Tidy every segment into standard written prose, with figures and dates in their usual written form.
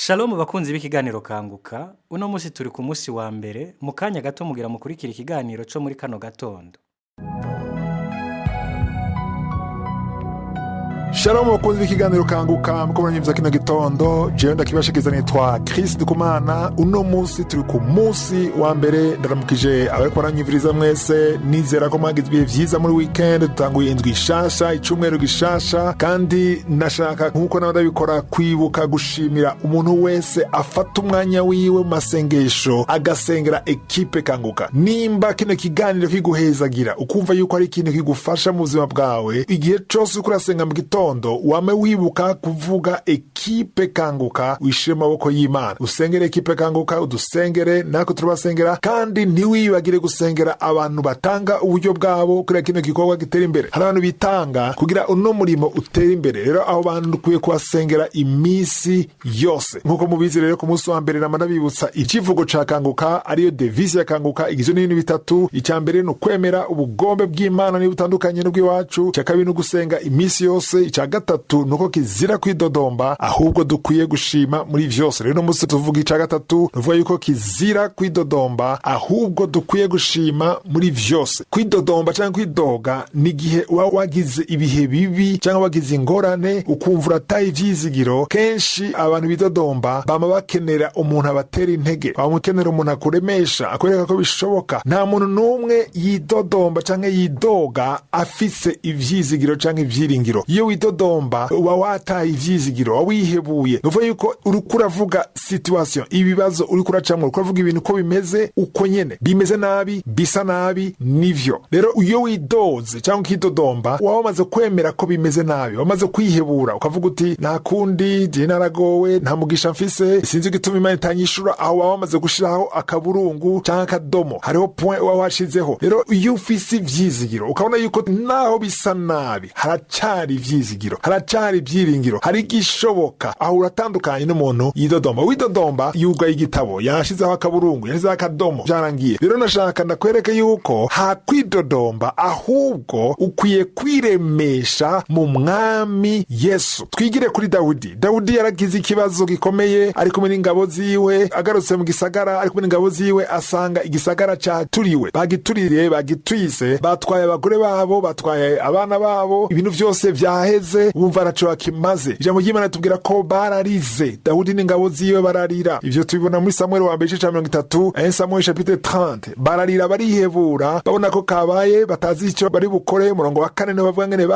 Shalom bakunzi b'ikiganiro kanguka, uno musi turi ku musi wa mbere, mu kanya gato mugira mukurikira ikiganiro co muri kano gatondo. Shalom bakunzi b'ikiganiro kanguka, muko muranyumva kino gitondo, jewe ndakibashikiza nitwa Ndikumana. Uno musi turi ku musi wa mbere, ndaramukije abariko baranyumviriza mwese, nizera ko mwagize ibihe vyiza muri weekend, dutanguye indwi ishasha, icumweru gishasha, kandi nashaka nkuko n'abadabikora kwibuka gushimira umuntu wese afata umwanya wiwe mu masengesho agasengera ekipe kanguka. Nimba kino kiganiro kiguhezagira, ukumva yuko ari ikintu kigufasha mu buzima bwawe, igihe cose uko urasenga mu gitondo wame wibuka kuvuga ekipe kanguka, wishire maboko y'Imana, usengere ekipe kanguka, udusengere nako turabasengera, kandi ntiwibagire gusengera abantu batanga uburyo bwabo kugira kino gikorwa gitera imbere. Hari abantu bitanga kugira uno murimo utera imbere, rero aho bantu dukwiye kubasengera imisi yose. Nkuko mubizi rero ku munsi wa mbere namanabibutsa ikivugo ca kanguka, ariyo devise ya kanguka, igizwe n'ibintu bitatu. Icya mbere ni ukwemera ubugombe bw'Imana n'ubutandukanye n'ubw'iwacu, icya kabiri ni ugusenga imisi yose, icya gatatu nuko kizira kwidodomba, ahubwo dukwiye gushima muri vyose. Rero musi tuvuga icya gatatu, tuvuga yuko kizira kwidodomba, ahubwo dukwiye gushima muri vyose. Kwidodomba canke kwidoga ni igihe uba wagize ibihe bibi canke wagize ingorane ukumva urataye ivyizigiro. Kenshi abantu bidodomba bama bakenera umuntu abatera intege, bamukenera umuntu akuremesha, akwereka ko bishoboka. Nta muntu n'umwe yidodomba canke yidoga afise ivyizigiro canke ivyiringiro. Iyo widodomba uba wataye ivyizigiro, wawihebuye. Nuvuga yuko uriko uravuga situation, ibibazo uriko uracamwo, uriko uravuga ibintu ko bimeze uko nyene, bimeze nabi, bisa nabi, nivyo. Rero iyo widoze canke ukidodomba, waba wamaze kwemera ko bimeze nabi, wamaze kwihebura, ukavuga uti nta kundi, je naragowe, nta mugisha mfise, sinzi gituma Imana itanyishura. Aho waba wamaze gushiraho akaburungu canke akadomo, hariho point waba washizeho. Rero iyo ufise ivyizigiro ukabona yuko naho bisa nabi haracari ivyizigiro, haracari ibyiringiro, hari igishoboka, aho uratandukanye n'umuntu yidodomba. Widodomba yugaye igitabo, yashizeho akaburungu, yashizeho akadomo, vyarangiye. Rero nashaka ndakwereke yuko hakwidodomba, ahubwo ukwiye kwiremesha mu mwami Yesu. Twigire kuri Dawudi. Dawudi yaragize ikibazo gikomeye, ari kumwe n'ingabo ziwe, agarutse mu gisagara ari kumwe n'ingabo ziwe, asanga igisagara caturiwe, bagituririye, bagitwise, batwaye abagore babo, batwaye abana babo, ibintu vyose vyaheze, bumva araco kimaze. Ijambo ry'Imana tubwira ko bararize, Dawudi n'ingabo ziwe bararira. Ivyo tubibona muri Samuel wa mbere 30, Samuel chapitre 30. Bararira, barihebura, babona ko kabaye, batazi ico bari bukore. Umurongo wa 4 niho bavuga ngene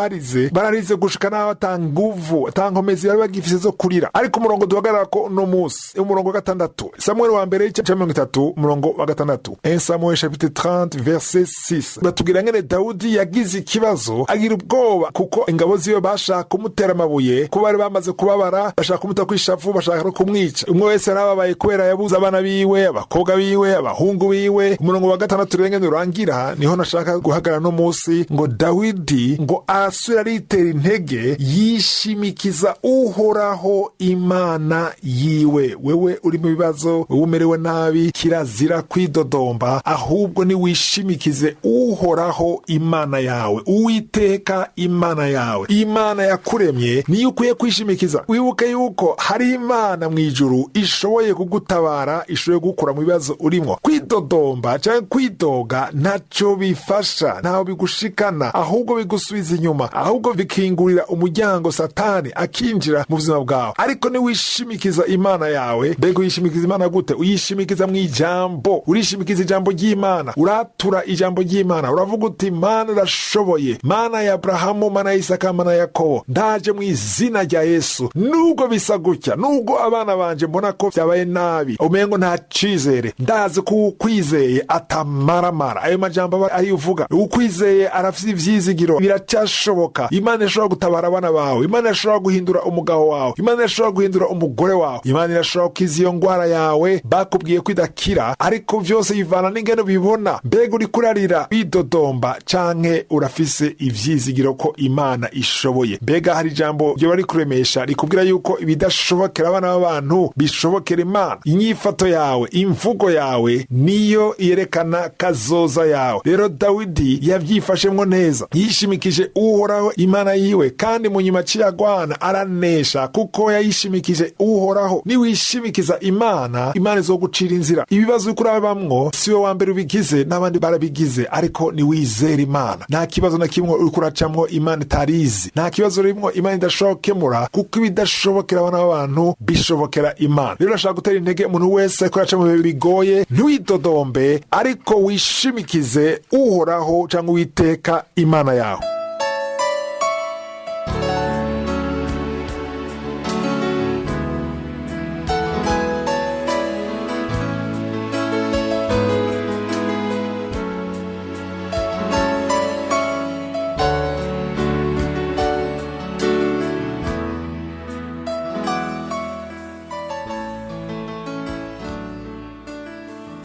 bararize gushika naho atanguvu, atankomezi bari bagifise zo kurira. Ariko umurongo duhagarara ko no musi, umurongo wa 6, Samuel wa mbere 30, umurongo wa 6, Samuel chapitre 30 verset 6. Batubwira ngene Dawudi yagize ikibazo, agira ubwoba kuko ingabo ziwe bashaka kumutera amabuye, kuba bari bamaze kubabara, bashaka kumuta kwishavu, bashaka no kumwica. Umwe wese yarababaye kubera yabuze abana biwe, abakobwa biwe, abahungu biwe. Umurongo wa 6 rero ngene urangira, niho nashaka guhagarara no musi, ngo Dawidi ngo asubira aritera intege, yishimikiza Uhoraho Imana yiwe. Wewe uri mu bibazo, wewe umerewe nabi, kirazira kwidodomba, ahubwo ni wishimikize Uhoraho Imana yawe, Uwiteka Imana yawe. Imana yakuremye niyo ukwiye kwishimikiza. Wibuke yuko hari Imana mwijuru ishoboye kugutabara, ishoboye gukura mu bibazo urimo. Kwidodomba canke kwidoga ntaco bifasha, ntaho bigushikana, ahubwo bigusubiza inyuma, ahubwo bikingurira umuryango Satani akinjira mu buzima bwawe. Ariko ni wishimikiza Imana yawe. Mbega uyishimikiza Imana gute? Uyishimikiza mw'ijambo, urishimikiza ijambo ry'Imana, uratura ijambo ry'Imana, uravuga uti Mana urashoboye, Mana ya Abrahamu, Mana ya Isaka, Mana ya Yakobo, ndaje mu izina rya Yesu. Nubwo bisa gutya, nubwo abana banje mbona ko vyabaye nabi, umengo nta cizere, ndazi ko ukwizeye atamaramara. Ayo majambo ari uvuga, ukwizeye arafise ivyizigiro, biracashoboka. Imana ishobora gutabara abana bawe, Imana ishobora guhindura umugabo wawe, Imana ishobora guhindura umugore wawe, Imana irashobora kukiza iyo ngwara yawe bakubwiye ko idakira. Ariko vyose bivana n'ingene bibona. Mbega uri kurarira bidodomba canke urafise ivyizigiro ko Imana ishobora bishoboye. Mbega hari ijambo ryo bari kuremesha rikubwira yuko ibidashobokera abana b'abantu bishobokera Imana. Inyifato yawe, imvugo yawe niyo yerekana kazoza yawe. Rero Dawidi yavyifashemwo neza, yishimikije Uhoraho Imana yiwe, kandi mu nyuma ciyagwana aranesha kuko yayishimikije Uhoraho. Niwishimikiza Imana, Imana izogucira inzira. Ibibazo uriko urabamwo siwe wa mbere ubigize, n'abandi barabigize, ariko niwizera Imana. Nta kibazo na kimwe uriko uracamwo Imana itarizi, nta kibazo rimwe Imana idashobora gukemura, kuko ibidashobokera abana b'abantu bishobokera Imana. Rero urashaka gutera intege umuntu wese ko yaca mu bihe bigoye, ntiwidodombe, ariko wishimikize Uhoraho canke Uwiteka Imana yawe.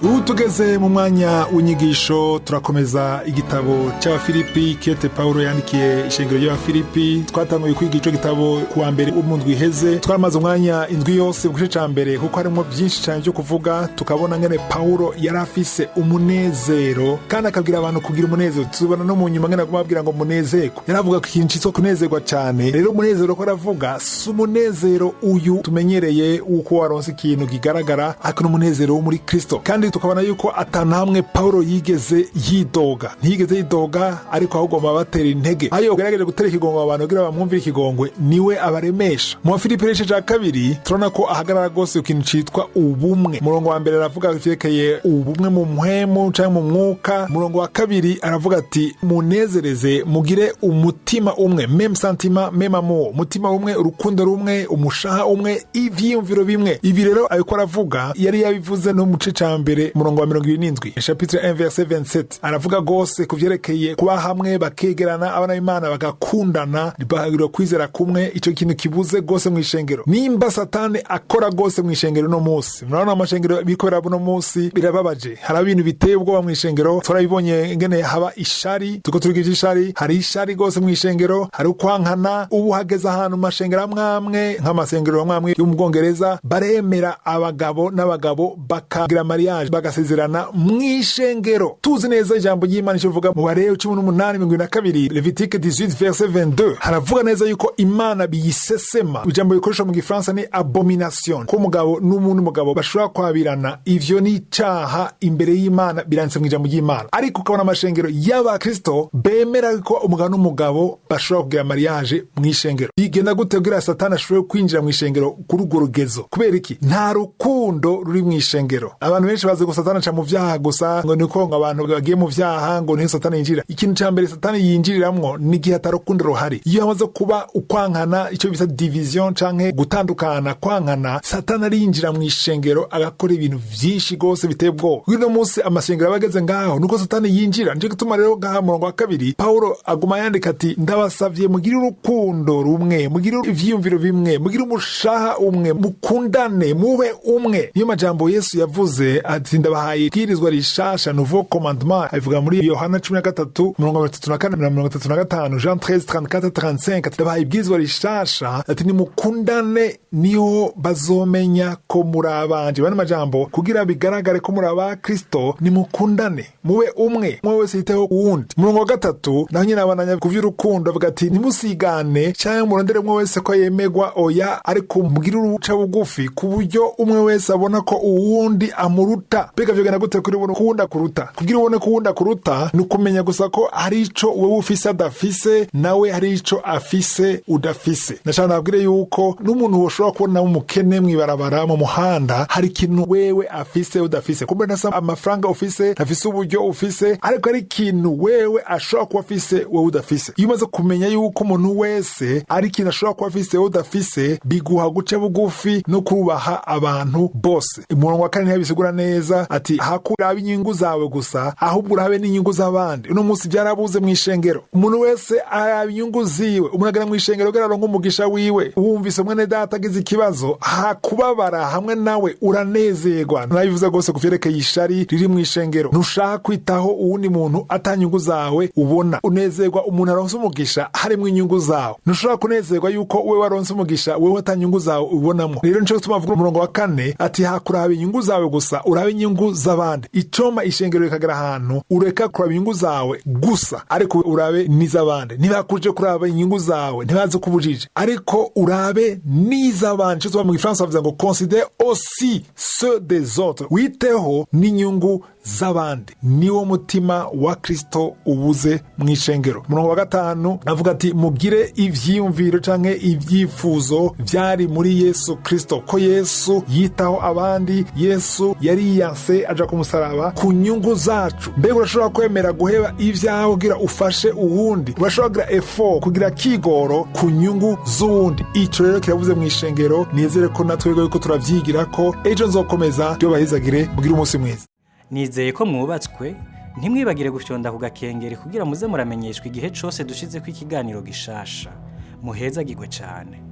Ubu tugeze mu mwanya w'inyigisho, turakomeza igitabo cy'Abafilipi kete Paulo yandikiye ishengero ry'Abafilipi. Twatanguye kwiga ico gitabo kuwa mbere w'umundwi iheze, twaramaze umwanya indwi yose mu gice ca mbere, kuko harimo byinshi cyane byo kuvuga. Tukabona ngene Paulo yari afise umunezero, kandi akabwira abantu kugira umunezero. Tubona no mu nyuma ngene agomba ngo munezeko, yaravuga ko ikintu cyo kunezerwa cyane. Rero umunezero ko aravuga si umunezero uyu tumenyereye uko waronse ikintu kigaragara, ariko n'umunezero wo muri Kristo. Kandi tukabona yuko atanamwe Paulo yigeze yidoga, ntiyigeze yidoga, ariko ahubwo babatera intege. Ayo gerageje gutera ikigongo abantu kugira bamwumvire ikigongwe, niwe abaremesha. Mu Filipi igice ca kabiri turabona ko ahagarara gose ikintu citwa ubumwe. Murongo wa mbere aravuga ivyerekeye ubumwe mu mpwemu canke mu mwuka. Murongo wa kabiri aravuga ati munezereze, mugire umutima umwe, même sentiment, même amour, umutima umwe, urukundo rumwe, umushaha umwe, ivyiyumviro bimwe. Ibi rero ayiko aravuga yari yabivuze no mu gice ca mbere murongo wa 27 chapitre 1 verset 27. Aravuga gose kuvyerekeye kuba hamwe bakegerana, abana b'Imana bagakundana, bahagirwa kwizera kumwe. Ico kintu kibuze gose mu ishengero. Nimba Satani akora gose mu ishengero no munsi, murabona amashengero bikorera buno munsi birababaje. Hari ibintu biteye ubwoba mu ishengero. Turabibonye ngene haba ishari, tuko turigije ishari, hari ishari gose mu ishengero, hari ukwankana. Ubu hageze ahantu mashengero amwamwe nk'amasengero amwamwe yo mu Bwongereza baremera abagabo n'abagabo bakagira mariage, bagasezerana mw'ishengero. Tuzi neza ijambo ry'Imana ivuga mu Balewi 18:22, Levitique 18 verset 22, haravuga neza yuko Imana biyisesema. Ijambo rikoresha mu Gifaransa ni abomination, ko umugabo n'umuntu mugabo bashobora kwabirana. Ivyo ni icaha imbere y'Imana, biranditse mu ijambo ry'Imana. Ariko ukabona amashengero y'Abakristo bemera ko umugabo n'umugabo bashobora kugira mariage mw'ishengero. Bigenda gute kugira Satani ashobore kwinjira mw'ishengero kuri urwo rugezo? Kubera iki? Nta rukundo ruri mw'ishengero. Abantu benshi bazi ko Satani aca mu vyaha gusa, ngo niko ngo abantu bagiye mu vyaha ngo niho Satani yinjira. Ikintu ca mbere Satani yinjiriramwo ni igihe atarukundo ruhari. Iyo hamaze kuba ukwankana, ico bisa division canke gutandukana, kwankana, Satani arinjira mw'ishengero agakora ibintu vyinshi gose biteye ubwoba. Uno munsi amashengero abageze ngaho nuko Satani yinjira. Nje gutuma rero ngaha murongo wa kabiri Paulo aguma yandika ati ndabasavye mugire urukundo rumwe, mugire ivyiyumviro bimwe, mugire umushaha umwe, mukundane, mube umwe. Niyo majambo Yesu yavuze ati ndabahaye ibwirizwa rishasha, nouveau commandement. Avuga muri Yohana 13:34-35, Jean 13:34-35, ati ndabahaye ibwirizwa rishasha, ati nimukundane niho bazomenya ko muri abanje. Bane majambo kugira bigaragare ko muri aba Kristo, nimukundane, mube umwe, mwe wese yiteho uwundi. Murongo wa gatatu naho nyine abananya kuvy'urukundo avuga ati ntimusigane cyangwa murondere mwe wese ko yemegwa, oya, ariko mugire uruca bugufi ku buryo umwe wese abona ko uwundi amuruta. Bega vyogana gute kuri ubona kuwunda kuruta? Kugira ubone kuwunda kuruta ni ukumenya gusa ko hari ico wewe ufise adafise, nawe hari ico afise udafise. Nashaka nabwire yuko n'umuntu woshobora kubona umukene mwibarabara mu muhanda, hari ikintu wewe afise udafise. Kumbe nasa amafranga ufise, afise uburyo ufise, ariko hari ikintu wewe ashobora kuba afise wewe udafise. Iyo umaze kumenya yuko umuntu wese ari ikintu ashobora kuba afise wewe udafise, biguha guca bugufi no kubaha abantu bose. Umurongo wa kane ntiyabisigura neza neza ati hakuraba inyungu zawe gusa ahubwo urabe n'inyungu z'abandi. Uno munsi byarabuze mu ishengero, umuntu wese araba inyungu ziwe. Umuntu agera mu ishengero kugira ngo umugisha wiwe, wumvise mwene data agize ikibazo, hakubabara hamwe nawe uranezerwa. Nabivuze gose kuvyerekeye ishari riri mu ishengero. Ntushaka kwitaho uwundi muntu atanyungu zawe ubona. Unezerwa umuntu aronse umugisha harimo inyungu zawe. Ntushobora kunezerwa yuko wewe waronse umugisha wewe atanyungu zawe ubonamo. Rero nico gituma avuga umurongo wa 4 ati hakuraba inyungu zawe gusa urabe inyungu z'abandi. Icoma ishengero rikagera ahantu ureka kuraba inyungu zawe gusa ariko urabe n'iz'abandi. Ntibakuje kuraba inyungu zawe ntibaze kubujije ariko urabe n'iz'abandi. Cyo mu Gifaransa bavuga ngo considère aussi ceux des autres. Witeho n'inyungu z'abandi. Niwo mutima wa Kristo ubuze mu ishengero. Umurongo wa 5 avuga ati mugire ivyiyumviro canke ivyifuzo vyari muri Yesu Kristo, ko Yesu yitaho abandi. Yesu yari yanse aja ku musaraba ku nyungu zacu. Mbega urashobora kwemera guheba ivyawe kugira ufashe uwundi? Urashobora kugira effort kugira kigoro ku nyungu z'uwundi? Ico rero kiravuze mu ishengero. Nizere ko natwego yuko turavyigira ko ejo nzokomeza ryo bahizagire mugira umunsi mwiza. Nizeye ko mwubatswe, ntimwibagire gufyonda ku gakengeri kugira muze muramenyeshwa igihe cose dushizeko ikiganiro gishasha. Muhezagirwe cane.